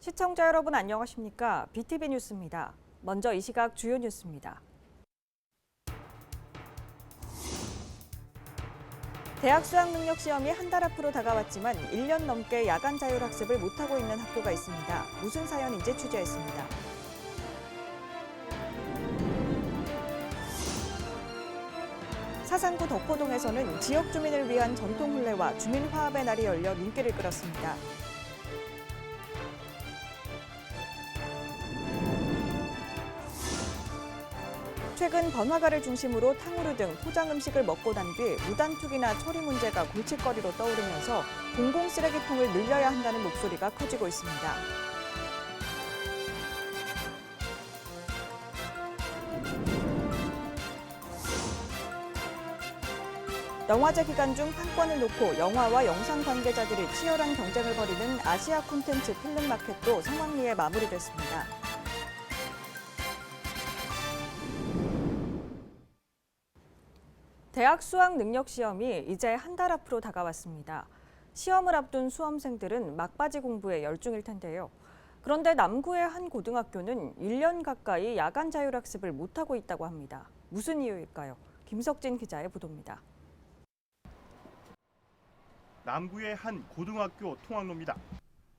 시청자 여러분 안녕하십니까? BTV 뉴스입니다. 먼저 이 시각 주요 뉴스입니다. 대학 수학 능력 시험이 한 달 앞으로 다가왔지만 1년 넘게 야간 자율학습을 못하고 있는 학교가 있습니다. 무슨 사연인지 취재했습니다. 사상구 덕포동에서는 지역 주민을 위한 전통 혼례와 주민 화합의 날이 열려 눈길을 끌었습니다. 최근 번화가를 중심으로 탕후루 등 포장 음식을 먹고 난 뒤 무단투기나 처리 문제가 골칫거리로 떠오르면서 공공 쓰레기통을 늘려야 한다는 목소리가 커지고 있습니다. 영화제 기간 중 판권을 놓고 영화와 영상 관계자들이 치열한 경쟁을 벌이는 아시아 콘텐츠 필름 마켓도 성황리에 마무리됐습니다. 대학 수학 능력 시험이 이제 한 달 앞으로 다가왔습니다. 시험을 앞둔 수험생들은 막바지 공부에 열중일 텐데요. 그런데 남구의 한 고등학교는 1년 가까이 야간 자율학습을 못하고 있다고 합니다. 무슨 이유일까요? 김석진 기자의 보도입니다. 남구의 한 고등학교 통학로입니다.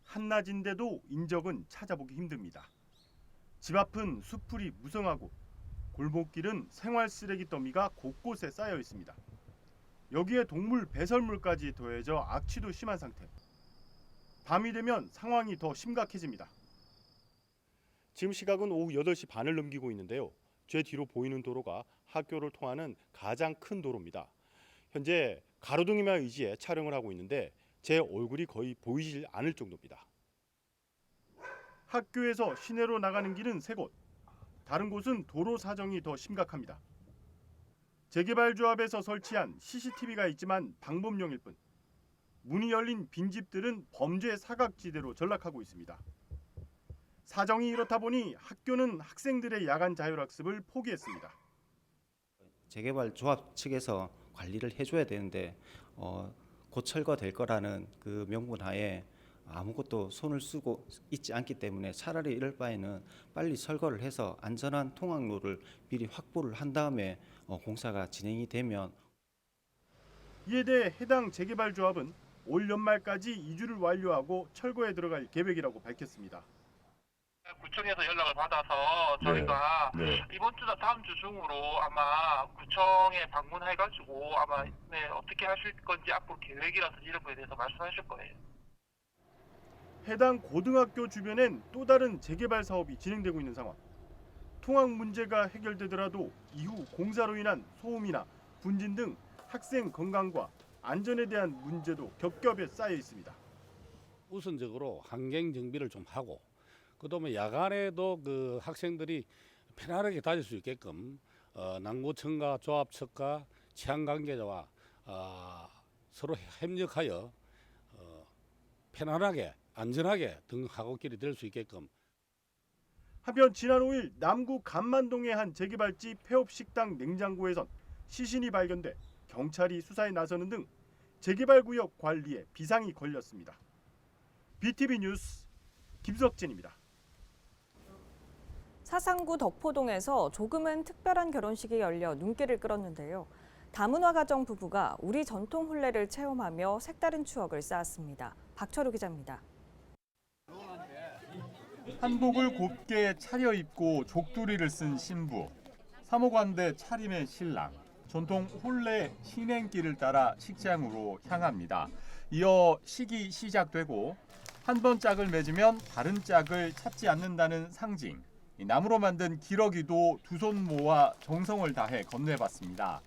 한낮인데도 인적은 찾아보기 힘듭니다. 집 앞은 수풀이 무성하고 골목길은 생활 쓰레기 더미가 곳곳에 쌓여 있습니다. 여기에 동물 배설물까지 더해져 악취도 심한 상태. 밤이 되면 상황이 더 심각해집니다. 지금 시각은 오후 8시 반을 넘기고 있는데요. 제 뒤로 보이는 도로가 학교를 통하는 가장 큰 도로입니다. 현재 가로등이만 의지해 촬영을 하고 있는데 제 얼굴이 거의 보이질 않을 정도입니다. 학교에서 시내로 나가는 길은 3곳. 다른 곳은 도로 사정이 더 심각합니다. 재개발조합에서 설치한 CCTV가 있지만 방범용일 뿐. 문이 열린 빈집들은 범죄 사각지대로 전락하고 있습니다. 사정이 이렇다 보니 학교는 학생들의 야간 자율학습을 포기했습니다. 재개발조합 측에서 관리를 해줘야 되는데 곧 철거될 거라는 그 명분 하에 아무것도 손을 쓰고 있지 않기 때문에 차라리 이럴 바에는 빨리 철거를 해서 안전한 통학로를 미리 확보를 한 다음에 공사가 진행이 되면. 이에 대해 해당 재개발조합은 올 연말까지 이주를 완료하고 철거에 들어갈 계획이라고 밝혔습니다. 구청에서 연락을 받아서 저희가 이번 주나 다음 주 중으로 아마 구청에 방문해가지고 아마 어떻게 하실 건지 앞으로 계획이라든지 이런 거에 대해서 말씀하실 거예요. 해당 고등학교 주변엔 또 다른 재개발 사업이 진행되고 있는 상황. 통학 문제가 해결되더라도 이후 공사로 인한 소음이나 분진 등 학생 건강과 안전에 대한 문제도 겹겹이 쌓여 있습니다. 우선적으로 환경 정비를 좀 하고 그다음에 야간에도 그 학생들이 편안하게 다닐 수 있게끔 남구청과 조합 측과 치안 관계자와 서로 협력하여 편안하게 안전하게 등하굣길이 될 수 있게끔. 한편 지난 5일 남구 간만동의 한 재개발지 폐업식당 냉장고에선 시신이 발견돼 경찰이 수사에 나서는 등 재개발구역 관리에 비상이 걸렸습니다. BTV 뉴스 김석진입니다. 사상구 덕포동에서 조금은 특별한 결혼식이 열려 눈길을 끌었는데요. 다문화 가정 부부가 우리 전통 혼례를 체험하며 색다른 추억을 쌓았습니다. 박철우 기자입니다. 한복을 곱게 차려입고 족두리를 쓴 신부, 사모관대 차림의 신랑, 전통 혼례 신행길을 따라 식장으로 향합니다. 이어 식이 시작되고 한 번 짝을 맺으면 다른 짝을 찾지 않는다는 상징, 나무로 만든 기러기도 두 손 모아 정성을 다해 건네봤습니다.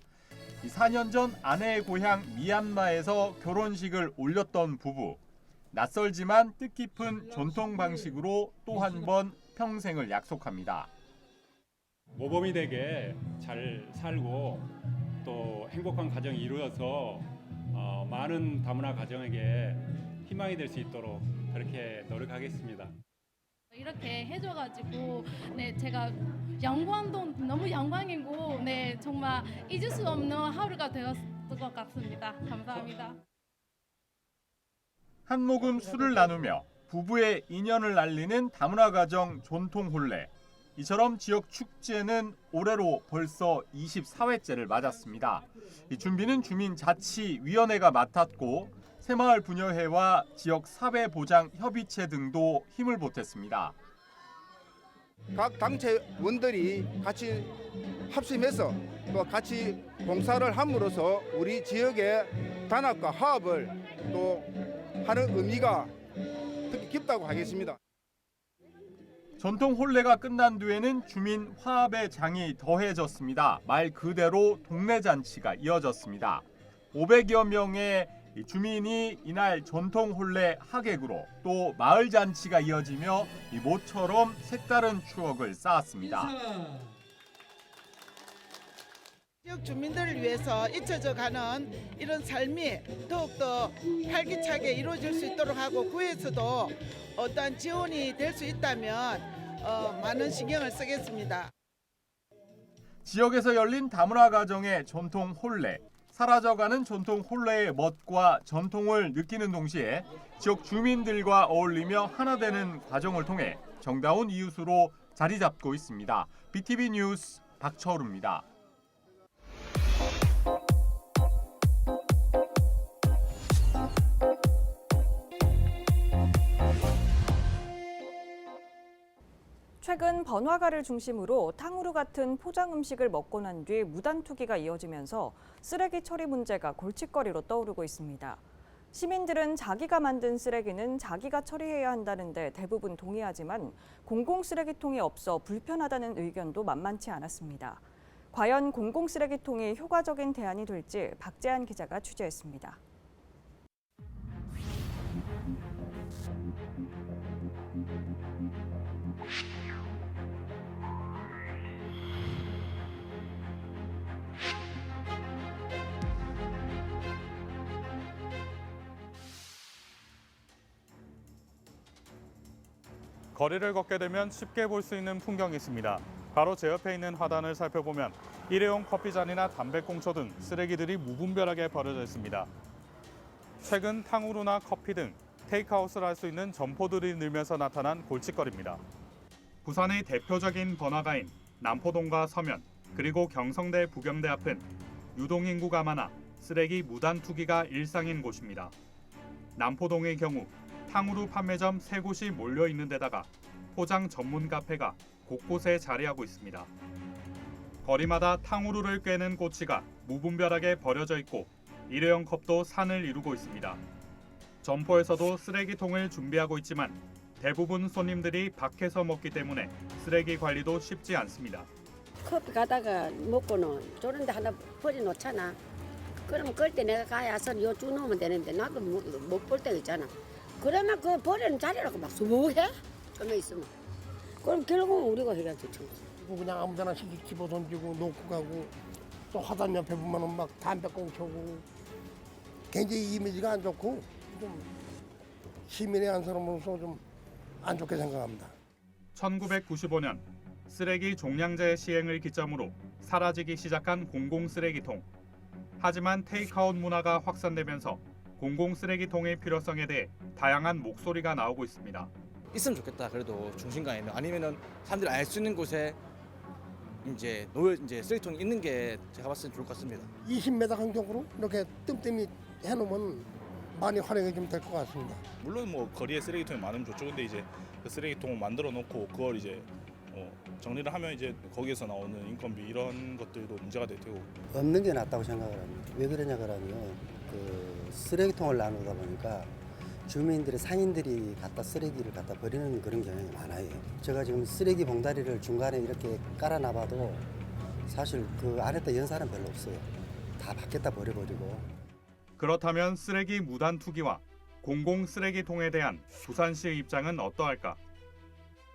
4년 전 아내의 고향 미얀마에서 결혼식을 올렸던 부부. 낯설지만 뜻깊은 전통 방식으로 또 한 번 평생을 약속합니다. 모범이 되게 잘 살고 또 행복한 가정이 이루어서 많은 다문화 가정에게 희망이 될 수 있도록 그렇게 노력하겠습니다. 이렇게 해줘가지고 제가 너무 영광이고 정말 잊을 수 없는 하루가 되었을 것 같습니다. 감사합니다. 한 모금 술을 나누며 부부의 인연을 알리는 다문화 가정 전통 혼례. 이처럼 지역 축제는 올해로 벌써 24회째를 맞았습니다. 이 준비는 주민자치위원회가 맡았고 새마을 부녀회와 지역 사회보장협의체 등도 힘을 보탰습니다. 각 단체원들이 같이 합심해서 또 같이 봉사를 함으로써 우리 지역의 단합과 화합을 또 하는 의미가 특히 깊다고 하겠습니다. 전통 혼례가 끝난 뒤에는 주민 화합의 장이 더해졌습니다. 말 그대로 동네 잔치가 이어졌습니다. 500여 명의 주민이 이날 전통 혼례 하객으로 또 마을 잔치가 이어지며 이 모처럼 색다른 추억을 쌓았습니다. 지역 주민들을 위해서 잊혀져 가는 이런 삶이 더욱더 활기차게 이루어질 수 있도록 하고 구에서도 어떠한 지원이 될 수 있다면 많은 신경을 쓰겠습니다. 지역에서 열린 다문화 가정의 전통 혼례. 사라져가는 전통 혼례의 멋과 전통을 느끼는 동시에 지역 주민들과 어울리며 하나 되는 과정을 통해 정다운 이웃으로 자리 잡고 있습니다. BTV 뉴스 박철우입니다. 최근 번화가를 중심으로 탕후루 같은 포장 음식을 먹고 난 뒤 무단 투기가 이어지면서 쓰레기 처리 문제가 골칫거리로 떠오르고 있습니다. 시민들은 자기가 만든 쓰레기는 자기가 처리해야 한다는데 대부분 동의하지만 공공쓰레기통이 없어 불편하다는 의견도 만만치 않았습니다. 과연 공공쓰레기통이 효과적인 대안이 될지 박재한 기자가 취재했습니다. 거리를 걷게 되면 쉽게 볼 수 있는 풍경이 있습니다. 바로 제 옆에 있는 화단을 살펴보면 일회용 커피잔이나 담배꽁초 등 쓰레기들이 무분별하게 버려져 있습니다. 최근 탕후루나 커피 등 테이크아웃을 할 수 있는 점포들이 늘면서 나타난 골칫거리입니다. 부산의 대표적인 번화가인 남포동과 서면, 그리고 경성대 부경대 앞은 유동인구가 많아 쓰레기 무단 투기가 일상인 곳입니다. 남포동의 경우 탕후루 판매점 3곳이 몰려 있는 데다가 포장 전문 카페가 곳곳에 자리하고 있습니다. 거리마다 탕후루를 꿰는 꼬치가 무분별하게 버려져 있고 일회용 컵도 산을 이루고 있습니다. 점포에서도 쓰레기통을 준비하고 있지만 대부분 손님들이 밖에서 먹기 때문에 쓰레기 관리도 쉽지 않습니다. 커피 가다가 먹고는 저런 데 하나 버려놓잖아. 그러면 그럴 때 내가 가야서 요 쭉 놓으면 되는데 나도 못 볼 때가 있잖아. 그러면 그 버리는 자리라고 막 수고해? 전에 있으면. 그럼 결국은 우리가 해야지. 그냥 아무데나 집어 던지고 놓고 가고 또 화단 옆에 보면은 막 담배꽁초고 굉장히 이미지가 안 좋고 좀 시민의 한 사람으로서 좀 안 좋게 생각합니다. 1995년 쓰레기 종량제 시행을 기점으로 사라지기 시작한 공공쓰레기통. 하지만 테이크아웃 문화가 확산되면서 공공쓰레기통의 필요성에 대해 다양한 목소리가 나오고 있습니다. 있으면 좋겠다. 그래도 중심가에는 아니면은 사람들이 알 수 있는 곳에 이제 쓰레기통이 있는 게 제가 봤을 때 좋을 것 같습니다. 20m 간격으로 이렇게 뜸뜸이 해놓으면 많이 활용이 좀 될 것 같습니다. 물론 뭐 거리에 쓰레기통이 많으면 좋죠. 근데 이제 그 쓰레기통을 만들어 놓고 그걸 이제 정리를 하면 이제 거기에서 나오는 인건비 이런 것들도 문제가 될 테고. 없는 게 낫다고 생각을 합니다. 왜 그러냐 그러면 그 쓰레기통을 나누다 보니까 주민들이 상인들이 쓰레기를 갖다 버리는 그런 경향이 많아요. 제가 지금 쓰레기 봉다리를 중간에 이렇게 깔아놔봐도 사실 그 안에다 연 사람 별로 없어요. 다 밖에다 버려버리고. 그렇다면 쓰레기 무단 투기와 공공 쓰레기통에 대한 부산시의 입장은 어떠할까?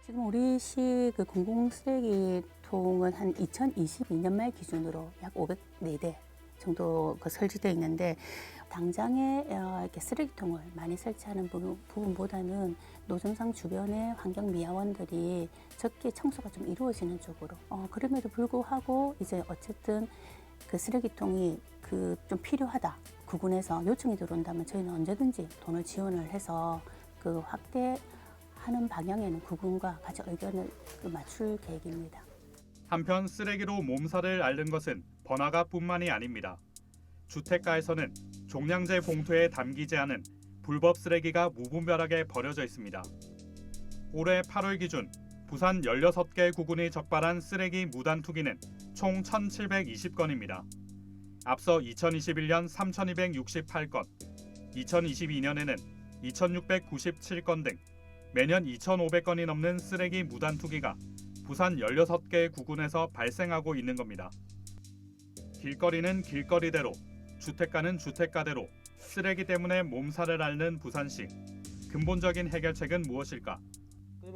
지금 우리 시 그 공공 쓰레기통은 한 2022년 말 기준으로 약 504대 정도 설치되어 있는데 당장에 이렇게 쓰레기통을 많이 설치하는 부분보다는 노점상 주변의 환경미화원들이 적게 청소가 좀 이루어지는 쪽으로 그럼에도 불구하고 이제 어쨌든 그 쓰레기통이 좀 필요하다 구군에서 요청이 들어온다면 저희는 언제든지 돈을 지원을 해서 그 확대하는 방향에는 구군과 같이 의견을 맞출 계획입니다. 한편 쓰레기로 몸살을 앓는 것은 번화가뿐만이 아닙니다. 주택가에서는 종량제 봉투에 담기지 않은 불법 쓰레기가 무분별하게 버려져 있습니다. 올해 8월 기준 부산 16개 구군이 적발한 쓰레기 무단 투기는 총 1,720건입니다. 앞서 2021년 3,268건, 2022년에는 2,697건 등 매년 2,500건이 넘는 쓰레기 무단 투기가 부산 16개 구군에서 발생하고 있는 겁니다. 길거리는 길거리대로, 주택가는 주택가대로 쓰레기 때문에 몸살을 앓는 부산시. 근본적인 해결책은 무엇일까?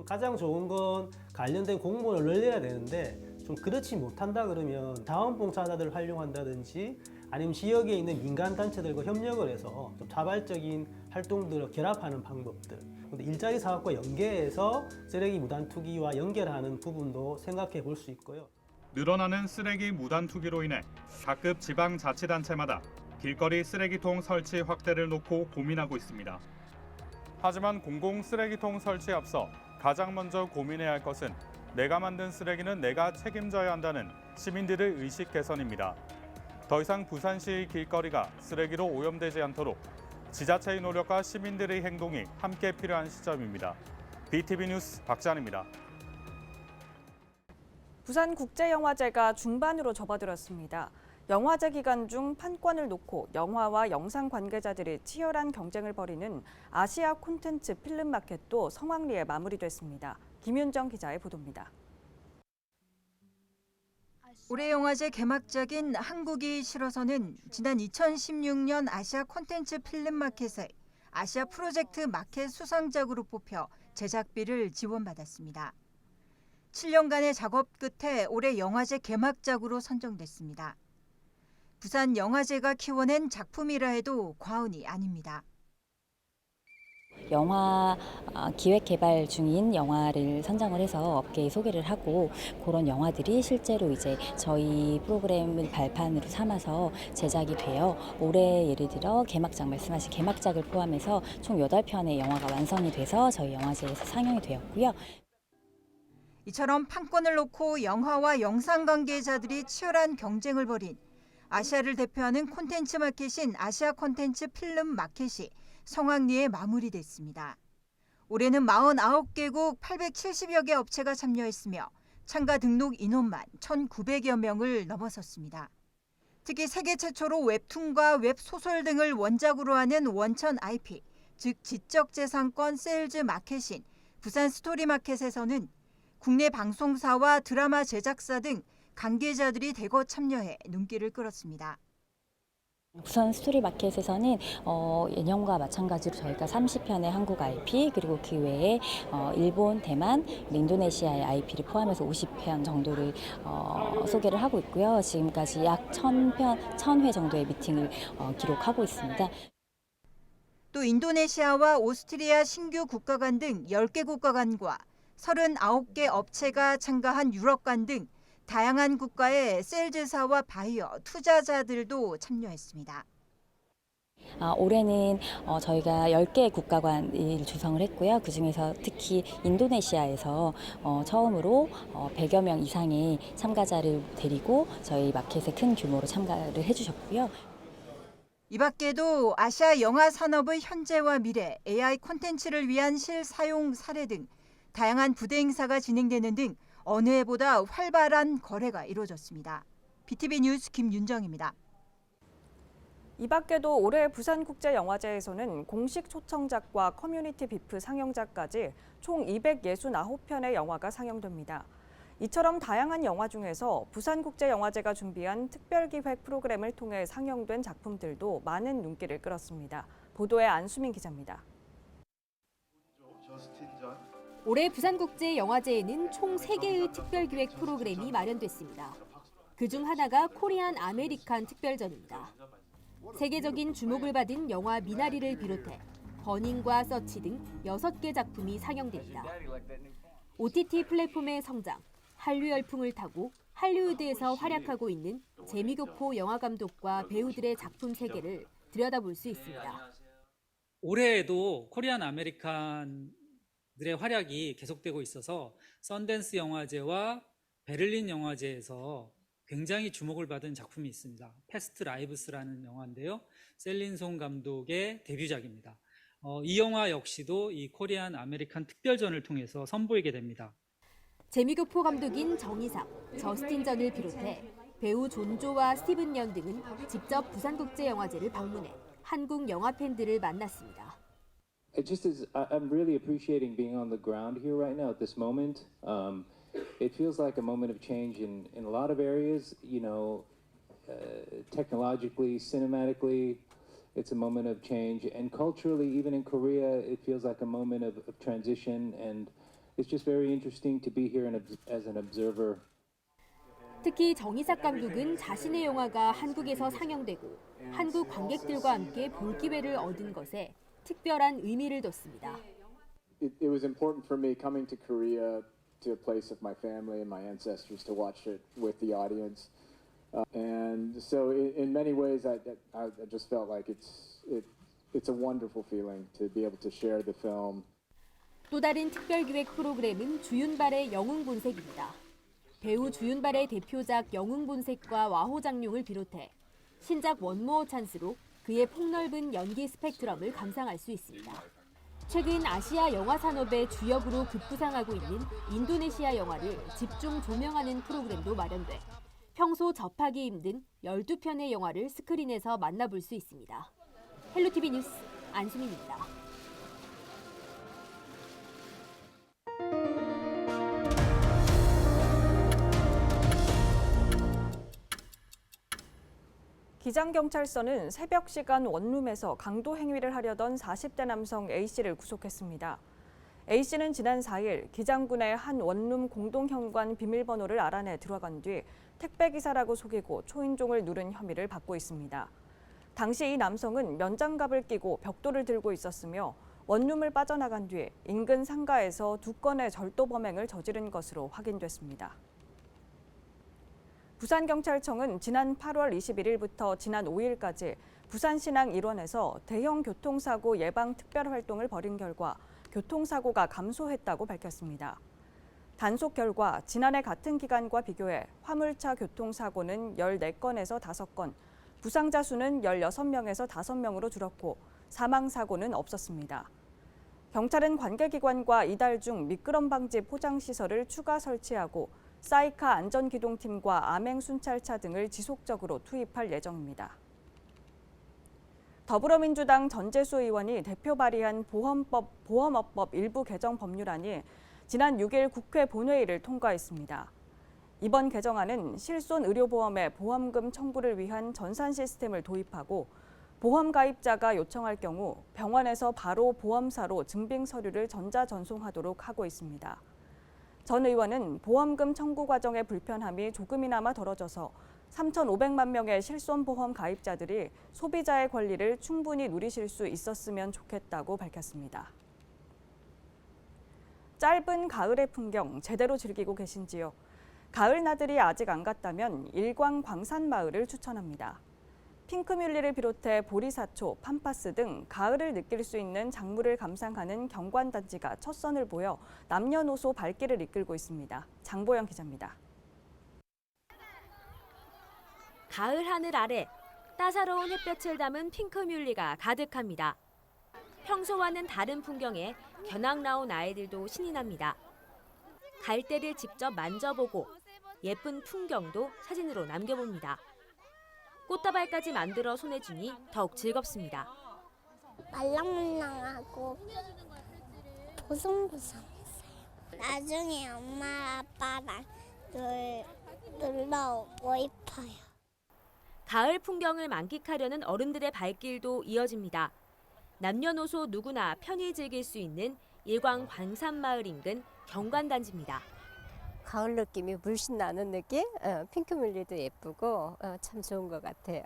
가장 좋은 건 관련된 공무원을 늘려야 되는데 좀 그렇지 못한다 그러면 자원봉사자들을 활용한다든지 아니면 지역에 있는 민간단체들과 협력을 해서 좀 자발적인 활동들을 결합하는 방법들, 일자리 사업과 연계해서 쓰레기 무단 투기와 연결하는 부분도 생각해 볼 수 있고요. 늘어나는 쓰레기 무단 투기로 인해 각급 지방자치단체마다 길거리 쓰레기통 설치 확대를 놓고 고민하고 있습니다. 하지만 공공 쓰레기통 설치에 앞서 가장 먼저 고민해야 할 것은 내가 만든 쓰레기는 내가 책임져야 한다는 시민들의 의식 개선입니다. 더 이상 부산시의 길거리가 쓰레기로 오염되지 않도록 지자체의 노력과 시민들의 행동이 함께 필요한 시점입니다. BTV 뉴스 박지한입니다. 부산국제영화제가 중반으로 접어들었습니다. 영화제 기간 중 판권을 놓고 영화와 영상 관계자들이 치열한 경쟁을 벌이는 아시아 콘텐츠 필름마켓도 성황리에 마무리됐습니다. 김윤정 기자의 보도입니다. 올해 영화제 개막작인 한국이 싫어서는 지난 2016년 아시아 콘텐츠 필름마켓의 아시아 프로젝트 마켓 수상작으로 뽑혀 제작비를 지원받았습니다. 7년간의 작업 끝에 올해 영화제 개막작으로 선정됐습니다. 부산 영화제가 키워낸 작품이라 해도 과언이 아닙니다. 영화 기획 개발 중인 영화를 선정을 해서 업계에 소개를 하고 그런 영화들이 실제로 이제 저희 프로그램을 발판으로 삼아서 제작이 되어 올해 예를 들어 개막작 말씀하신 개막작을 포함해서 총 8편의 영화가 완성이 돼서 저희 영화제에서 상영이 되었고요. 이처럼 판권을 놓고 영화와 영상 관계자들이 치열한 경쟁을 벌인 아시아를 대표하는 콘텐츠 마켓인 아시아 콘텐츠 필름 마켓이 성황리에 마무리됐습니다. 올해는 49개국 870여 개 업체가 참여했으며 참가 등록 인원만 1,900여 명을 넘어섰습니다. 특히 세계 최초로 웹툰과 웹소설 등을 원작으로 하는 원천 IP, 즉 지적재산권 세일즈 마켓인 부산 스토리마켓에서는 국내 방송사와 드라마 제작사 등 관계자들이 대거 참여해 눈길을 끌었습니다. 부산 스토리마켓에서는 예년과 마찬가지로 저희가 30편의 한국 IP 그리고 그 외에 일본, 대만, 인도네시아의 IP를 포함해서 50편 정도를 소개를 하고 있고요. 지금까지 약 1000회 정도의 미팅을 기록하고 있습니다. 또 인도네시아와 오스트리아 신규 국가관 등 10개 국가관과 39개 업체가 참가한 유럽관 등 다양한 국가의 세일즈사와 바이어, 투자자들도 참여했습니다. 올해는 저희가 10개의 국가관을 구성을 했고요. 그중에서 특히 인도네시아에서 처음으로 100여 명 이상의 참가자를 데리고 저희 마켓에 큰 규모로 참가를 해주셨고요. 이 밖에도 아시아 영화 산업의 현재와 미래, AI 콘텐츠를 위한 실사용 사례 등 다양한 부대 행사가 진행되는 등 어느 해보다 활발한 거래가 이루어졌습니다. BTV 뉴스 김윤정입니다. 이 밖에도 올해 부산국제영화제에서는 공식 초청작과 커뮤니티 비프 상영작까지 총 269편의 영화가 상영됩니다. 이처럼 다양한 영화 중에서 부산국제영화제가 준비한 특별기획 프로그램을 통해 상영된 작품들도 많은 눈길을 끌었습니다. 보도에 안수민 기자입니다. 올해 부산국제영화제에는 총 3개의 특별기획 프로그램이 마련됐습니다. 그중 하나가 코리안 아메리칸 특별전입니다. 세계적인 주목을 받은 영화 미나리를 비롯해 버닝과 서치 등 6개 작품이 상영됩니다. OTT 플랫폼의 성장, 한류 열풍을 타고 할리우드에서 활약하고 있는 재미교포 영화감독과 배우들의 작품 세계를 들여다볼 수 있습니다. 올해에도 코리안 아메리칸들의 활약이 계속되고 있어서 썬댄스 영화제와 베를린 영화제에서 굉장히 주목을 받은 작품이 있습니다. 패스트 라이브스라는 영화인데요. 셀린 송 감독의 데뷔작입니다. 이 영화 역시도 이 코리안 아메리칸 특별전을 통해서 선보이게 됩니다. 재미교포 감독인 정이삭, 저스틴 전을 비롯해 배우 존조와 스티븐 연 등은 직접 부산국제영화제를 방문해 한국 영화 팬들을 만났습니다. I'm really appreciating being on the ground here right now at this moment. It feels like a moment of change in a lot of areas, technologically, cinematically, it's a moment of change. And culturally, even in Korea, it feels like a moment of transition. And it's just very interesting to be here as an observer. 특히 정이삭 감독은 자신의 영화가 한국에서 상영되고 한국 관객들과 함께 볼 기회를 얻은 것에 특별한 의미를 뒀습니다. It was important for me coming to Korea, to a place of my family and my ancestors, to watch it with the audience. And so in many ways, I just felt like it's a wonderful feeling to be able to share the film. 또 다른 특별기획 프로그램은 주윤발의 영웅본색입니다. 배우 주윤발의 대표작 영웅본색과 와호장룡을 비롯해 신작 원모어 찬스로 그의 폭넓은 연기 스펙트럼을 감상할 수 있습니다. 최근 아시아 영화 산업의 주역으로 급부상하고 있는 인도네시아 영화를 집중 조명하는 프로그램도 마련돼 평소 접하기 힘든 12편의 영화를 스크린에서 만나볼 수 있습니다. 헬로티비 뉴스 안수민입니다. 기장경찰서는 새벽 시간 원룸에서 강도 행위를 하려던 40대 남성 A씨를 구속했습니다. A씨는 지난 4일 기장군의 한 원룸 공동현관 비밀번호를 알아내 들어간 뒤 택배기사라고 속이고 초인종을 누른 혐의를 받고 있습니다. 당시 이 남성은 면장갑을 끼고 벽돌을 들고 있었으며 원룸을 빠져나간 뒤 인근 상가에서 2건의 절도 범행을 저지른 것으로 확인됐습니다. 부산경찰청은 지난 8월 21일부터 지난 5일까지 부산신항 일원에서 대형 교통사고 예방 특별활동을 벌인 결과 교통사고가 감소했다고 밝혔습니다. 단속 결과 지난해 같은 기간과 비교해 화물차 교통사고는 14건에서 5건, 부상자 수는 16명에서 5명으로 줄었고 사망사고는 없었습니다. 경찰은 관계기관과 이달 중 미끄럼 방지 포장시설을 추가 설치하고 사이카 안전기동팀과 암행순찰차 등을 지속적으로 투입할 예정입니다. 더불어민주당 전재수 의원이 대표 발의한 보험업법 일부 개정 법률안이 지난 6일 국회 본회의를 통과했습니다. 이번 개정안은 실손 의료보험의 보험금 청구를 위한 전산 시스템을 도입하고 보험 가입자가 요청할 경우 병원에서 바로 보험사로 증빙 서류를 전자전송하도록 하고 있습니다. 전 의원은 보험금 청구 과정의 불편함이 조금이나마 덜어져서 3,500만 명의 실손보험 가입자들이 소비자의 권리를 충분히 누리실 수 있었으면 좋겠다고 밝혔습니다. 짧은 가을의 풍경 제대로 즐기고 계신지요? 가을 나들이 아직 안 갔다면 일광 광산마을을 추천합니다. 핑크뮬리를 비롯해 보리사초, 팜파스 등 가을을 느낄 수 있는 작물을 감상하는 경관단지가 첫 선을 보여 남녀노소 발길을 이끌고 있습니다. 장보영 기자입니다. 가을 하늘 아래 따사로운 햇볕을 담은 핑크뮬리가 가득합니다. 평소와는 다른 풍경에 견학 나온 아이들도 신이 납니다. 갈대를 직접 만져보고 예쁜 풍경도 사진으로 남겨봅니다. 꽃다발까지 만들어 손에 쥐니 더욱 즐겁습니다. 말랑말랑하고 보송보송했어요. 나중에 엄마 아빠랑 놀러 오고 싶어요. 가을 풍경을 만끽하려는 어른들의 발길도 이어집니다. 남녀노소 누구나 편히 즐길 수 있는 일광 광산마을 인근 경관단지입니다. 가을 느낌이 물씬 나는 느낌? 핑크뮬리도 예쁘고 참 좋은 것 같아요.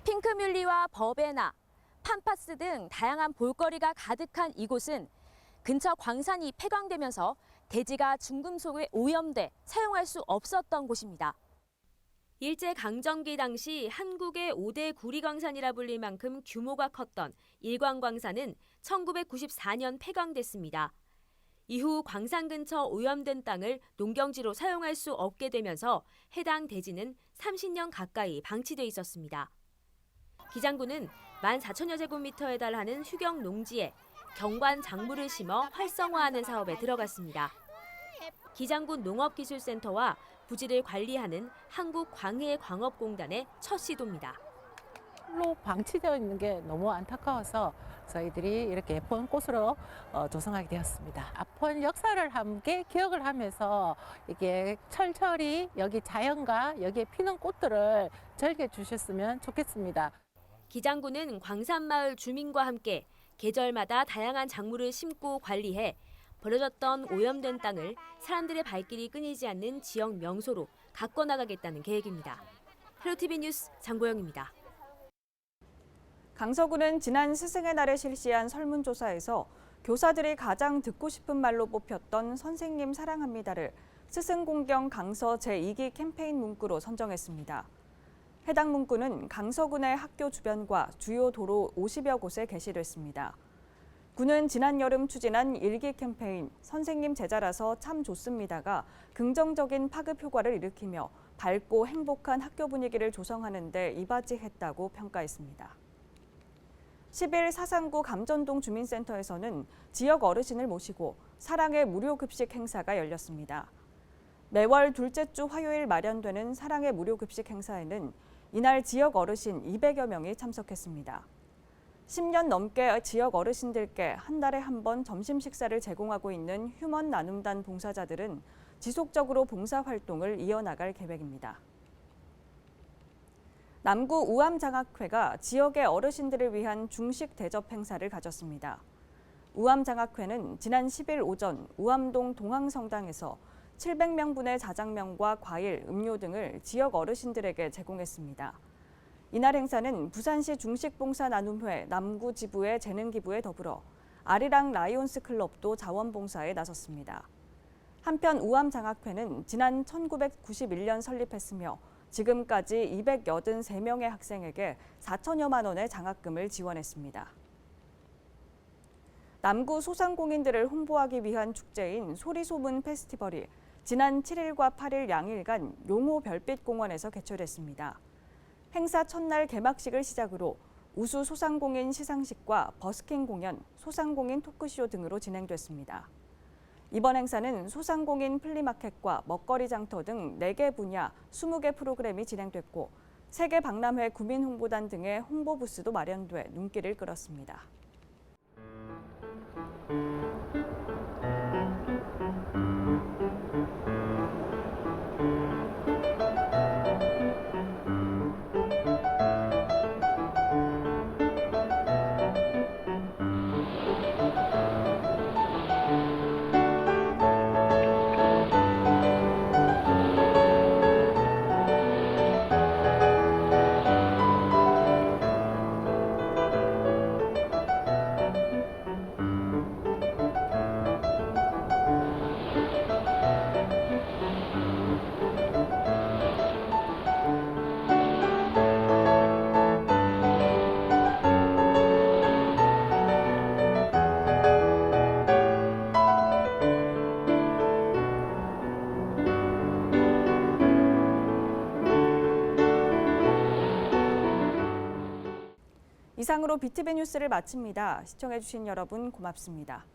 핑크뮬리와 버베나, 팜파스 등 다양한 볼거리가 가득한 이곳은 근처 광산이 폐광되면서 대지가 중금속에 오염돼 사용할 수 없었던 곳입니다. 일제강점기 당시 한국의 5대 구리광산이라 불릴 만큼 규모가 컸던 일광광산은 1994년 폐광됐습니다. 이후 광산 근처 오염된 땅을 농경지로 사용할 수 없게 되면서 해당 대지는 30년 가까이 방치돼 있었습니다. 기장군은 14,000여 제곱미터에 달하는 휴경 농지에 경관 작물을 심어 활성화하는 사업에 들어갔습니다. 기장군 농업기술센터와 부지를 관리하는 한국광해광업공단의 첫 시도입니다. 풀로 방치되어 있는 게 너무 안타까워서 저희들이 이렇게 예쁜 꽃으로 조성하게 되었습니다. 아픈 역사를 함께 기억을 하면서 이게 철철이 여기 자연과 여기에 피는 꽃들을 즐겨주셨으면 좋겠습니다. 기장군은 광산마을 주민과 함께 계절마다 다양한 작물을 심고 관리해 버려졌던 오염된 땅을 사람들의 발길이 끊이지 않는 지역 명소로 가꿔나가겠다는 계획입니다. 헬로티비 뉴스 장고영입니다. 강서구는 지난 스승의 날에 실시한 설문조사에서 교사들이 가장 듣고 싶은 말로 뽑혔던 선생님 사랑합니다를 스승공경 강서 제2기 캠페인 문구로 선정했습니다. 해당 문구는 강서군의 학교 주변과 주요 도로 50여 곳에 게시됐습니다. 군은 지난 여름 추진한 1기 캠페인 선생님 제자라서 참 좋습니다가 긍정적인 파급 효과를 일으키며 밝고 행복한 학교 분위기를 조성하는 데 이바지했다고 평가했습니다. 10일 사상구 감전동 주민센터에서는 지역 어르신을 모시고 사랑의 무료 급식 행사가 열렸습니다. 매월 둘째 주 화요일 마련되는 사랑의 무료 급식 행사에는 이날 지역 어르신 200여 명이 참석했습니다. 10년 넘게 지역 어르신들께 한 달에 한 번 점심 식사를 제공하고 있는 휴먼 나눔단 봉사자들은 지속적으로 봉사활동을 이어나갈 계획입니다. 남구 우암장학회가 지역의 어르신들을 위한 중식 대접 행사를 가졌습니다. 우암장학회는 지난 10일 오전 우암동 동항성당에서 700명분의 자장면과 과일, 음료 등을 지역 어르신들에게 제공했습니다. 이날 행사는 부산시 중식봉사나눔회 남구 지부의 재능기부에 더불어 아리랑 라이온스 클럽도 자원봉사에 나섰습니다. 한편 우암장학회는 지난 1991년 설립했으며 지금까지 283명의 학생에게 4천여만 원의 장학금을 지원했습니다. 남구 소상공인들을 홍보하기 위한 축제인 소리소문 페스티벌이 지난 7일과 8일 양일간 용호 별빛공원에서 개최됐습니다. 행사 첫날 개막식을 시작으로 우수 소상공인 시상식과 버스킹 공연, 소상공인 토크쇼 등으로 진행됐습니다. 이번 행사는 소상공인 플리마켓과 먹거리 장터 등 4개 분야 20개 프로그램이 진행됐고 세계 박람회 구민홍보단 등의 홍보 부스도 마련돼 눈길을 끌었습니다. 이상으로 BTV 뉴스를 마칩니다. 시청해주신 여러분 고맙습니다.